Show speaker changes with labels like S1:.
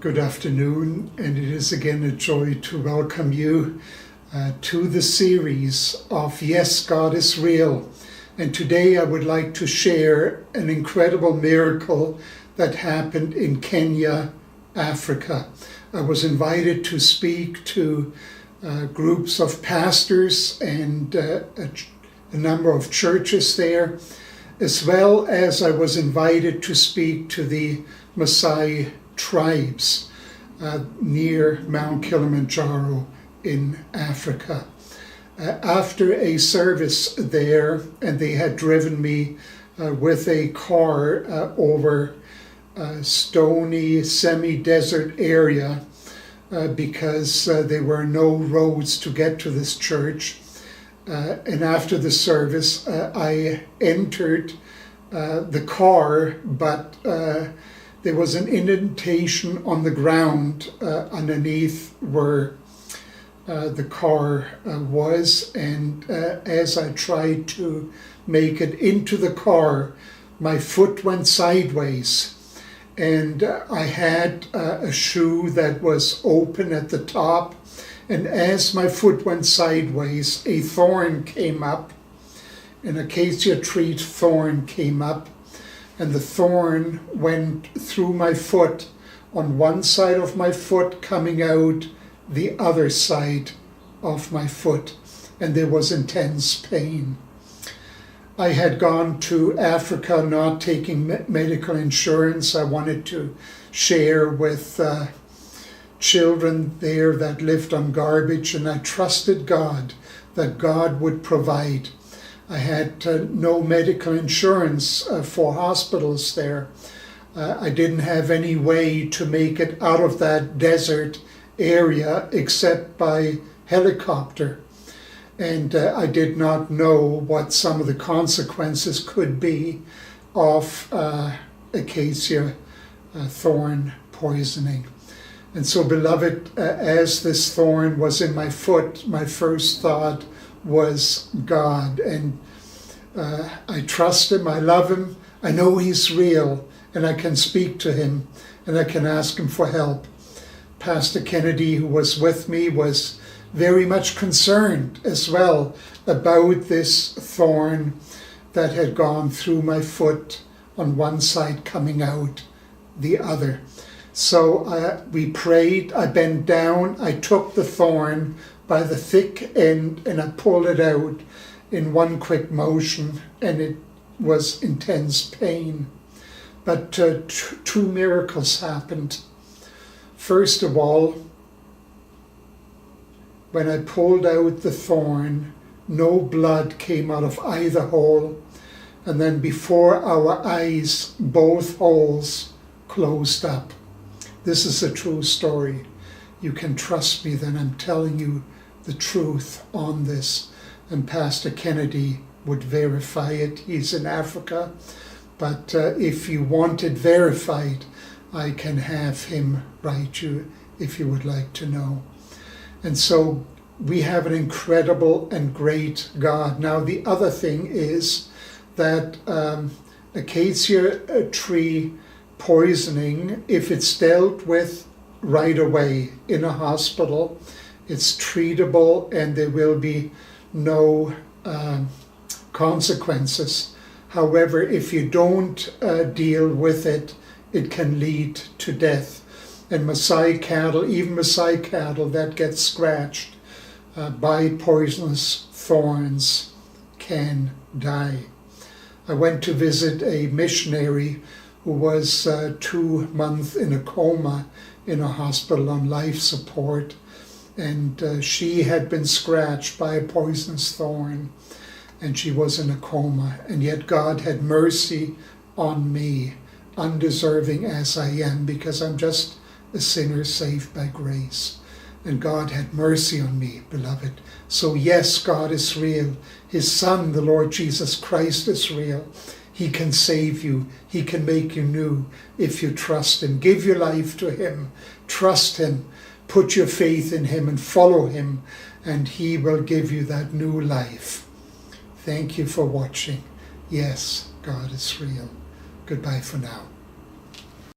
S1: Good afternoon, and it is again a joy to welcome you to the series of Yes, God is Real. And today I would like to share an incredible miracle that happened in Kenya, Africa. I was invited to speak to groups of pastors and a number of churches there, as well as I was invited to speak to the Maasai tribes near Mount Kilimanjaro in Africa. After a service there, and they had driven me with a car over a stony semi-desert area because there were no roads to get to this church. And after the service, I entered the car, but there was an indentation on the ground underneath where the car was, and as I tried to make it into the car, my foot went sideways, and I had a shoe that was open at the top, and as my foot went sideways, a thorn came up, an acacia tree thorn came up, and the thorn went through my foot, on one side of my foot, coming out the other side of my foot, and there was intense pain. I had gone to Africa not taking medical insurance. I wanted to share with children there that lived on garbage, and I trusted God that God would provide. I had no medical insurance for hospitals there. I didn't have any way to make it out of that desert area except by helicopter. And I did not know what some of the consequences could be of acacia thorn poisoning. And so, beloved, as this thorn was in my foot, my first thought was God, and I trust Him, I love Him, I know He's real, and I can speak to Him, and I can ask Him for help. Pastor Kennedy, who was with me, was very much concerned as well about this thorn that had gone through my foot, on one side coming out the other. So we prayed, I bent down, I took the thorn by the thick end, and I pulled it out in one quick motion, and it was intense pain. But two miracles happened. First of all, when I pulled out the thorn, no blood came out of either hole, and then before our eyes, both holes closed up. This is a true story. You can trust me that I'm telling you the truth on this, and Pastor Kennedy would verify it. He's in Africa, but if you want it verified, I can have him write you if you would like to know. And so we have an incredible and great God. Now the other thing is that acacia tree poisoning, if it's dealt with right away in a hospital, it's treatable and there will be no consequences. However, if you don't deal with it, it can lead to death. And Maasai cattle, even Maasai cattle that get scratched by poisonous thorns, can die. I went to visit a missionary who was 2 months in a coma in a hospital on life support, and she had been scratched by a poisonous thorn, and she was in a coma, and yet God had mercy on me, undeserving as I am, because I'm just a sinner saved by grace. And God had mercy on me, beloved. So yes, God is real. His Son, the Lord Jesus Christ, is real. He can save you. He can make you new if you trust Him. Give your life to Him. Trust Him. Put your faith in Him and follow Him, and He will give you that new life. Thank you for watching. Yes, God is real. Goodbye for now.